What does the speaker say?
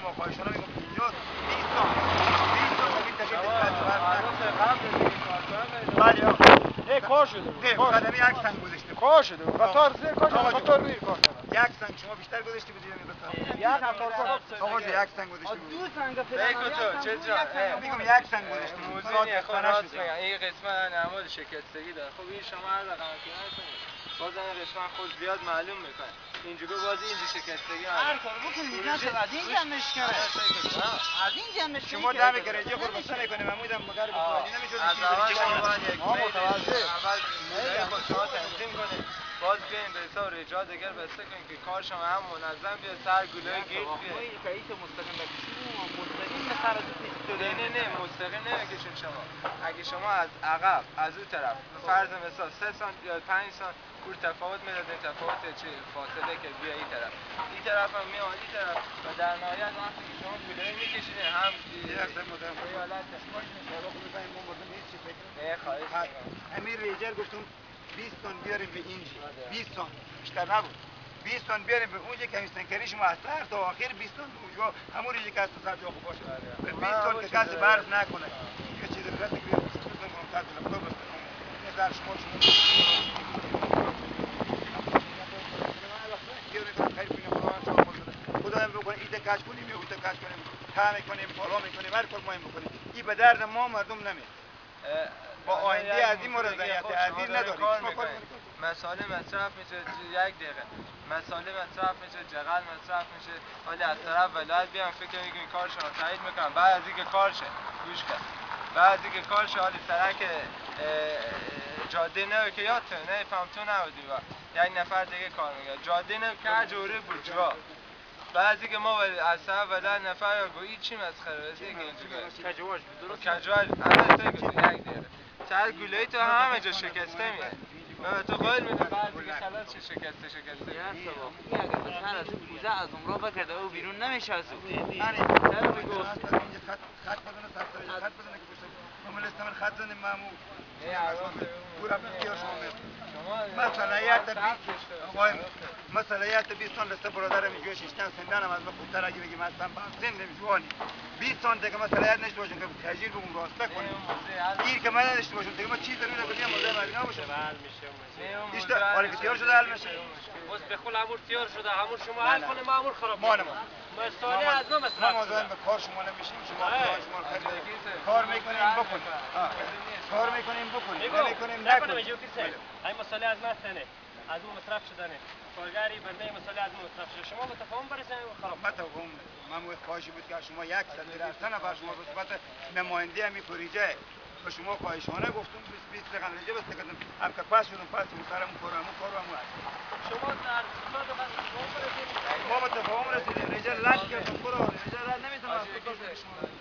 شما خواهشانه میگم 50 20 تا ببین تشکیل بله نه کار شده خدمه یک سنگ گذاشته کار شده قطار زیر قطار روی کار یک سنگ شما بیشتر گذاشته بودید یک قطار آقا یک سنگ گذاشته دو سنگ تو چه جا میگم یک سنگ گذاشته موزینی خود راست میگن این قسمت نماد شکستگی داره خب این شما هر رقم که نکنید باز این قسمت خود زیاد معلوم میکنه اینجا باز اینجا شکستگی هر کار بکنید نه از این جمعش کنه از این جمعش شما دم گرجی خود بسته نکنه محمودم مگر بخواد نمیشه از اول شما باید یک اول خود شما تنظیم کنید باز بیاین به حساب رجاع دیگر بسته کنید که کار شما هم منظم بیاد سر گلوی گیت بیاد کاییتو مستقیم بکشید مستقیم به سر از نه مستقیم نمیکشین شما اگه شما از عقب از اون طرف به فرض مثال 3 سانت یا 5 سانت کور تفاوت میدادین تفاوت چه فاصله که بیا این طرف هم میاد این طرف و در نهایت وقتی که شما گلوی میکشید هم نه خواهش امیر ریجر گفتم 20 تن بیاریم به اینجی 20 تن بیشتر نبود 20 تن بیاریم به اونجا که استنکری شما از سر تا آخر 20 تن اونجا همون ریجی که از تو سر جا خوب باشه به 20 تن که کسی برف نکنه یه چیز رد بیاد بزن ممتاز لپتاپ بس نظر شما خدا بکنه ایده کاش کنیم یا اوده کاش کنیم تا میکنیم بالا میکنیم هر کار مهم بکنیم این به درد ما مردم نمیاد با آینده از این رضایت عزیز نداریم مسائل مصرف میشه یک دقیقه مسائل مصرف میشه جغل مصرف میشه ولی از طرف ولایت بیان فکر میکنین کار شما تایید میکنن بعد از اینکه کار شه گوش کن بعد از اینکه کار شه حالی سرک جاده نو که یادتونه نه فهمتون نبودی و یک نفر دیگه کار میگه جاده نو که جوره بود جوا بعضی که ما از طرف ولایت نفر گویی چی مسخره است دیگه اینجوری کجواش درست کجوال همه فکر یک دقیقه سر گلوی تو همه جا شکسته میاد من تو قول میدم بعضی که خلاص شکسته این اگه به سر از کوزه از عمره بکرده او بیرون نمیشه از او سر میگو خط بدونه که بشه ممل استمر خط زنیم معمول پورا بسیار شما مسئله 20 تن لسته برادرم اینجا شیشتن سندانم از من خوبتر اگه بگیم هستم سندم جوانی 20 تن دیگه مسئله نشته باشم که تجیر بگم راسته کنیم گیر که من نداشته باشم دیگه ما چیز داریم نکنیم موضوع مردم باشه ایشته حالی که تیار شده حل میشه بس بخول امور تیار شده همون شما حل کنه ما امور خراب ما مسئله از ما مصرف ما مزاحم به کار شما نمیشیم شما کار میکنیم بکنیم کار میکنیم بکنیم نمیکنیم نکنیم این مسئله از ما سنه از اون مصرف شدنه کارگری بنده مسئله از ما مصرف شده شما به تفاهم برسید خراب ما تفاهم من خواهشی بود که شما 100 نفر شما به صفت نماینده همی پروژه به شما خواهشانه گفتم 20 رقم رجه بسته کردم هم که پاس شدم پاس سرم کارم شما در ما به تفاهم رسیدیم رجه لک کردم برو رجه رد نمیتونم از تو شما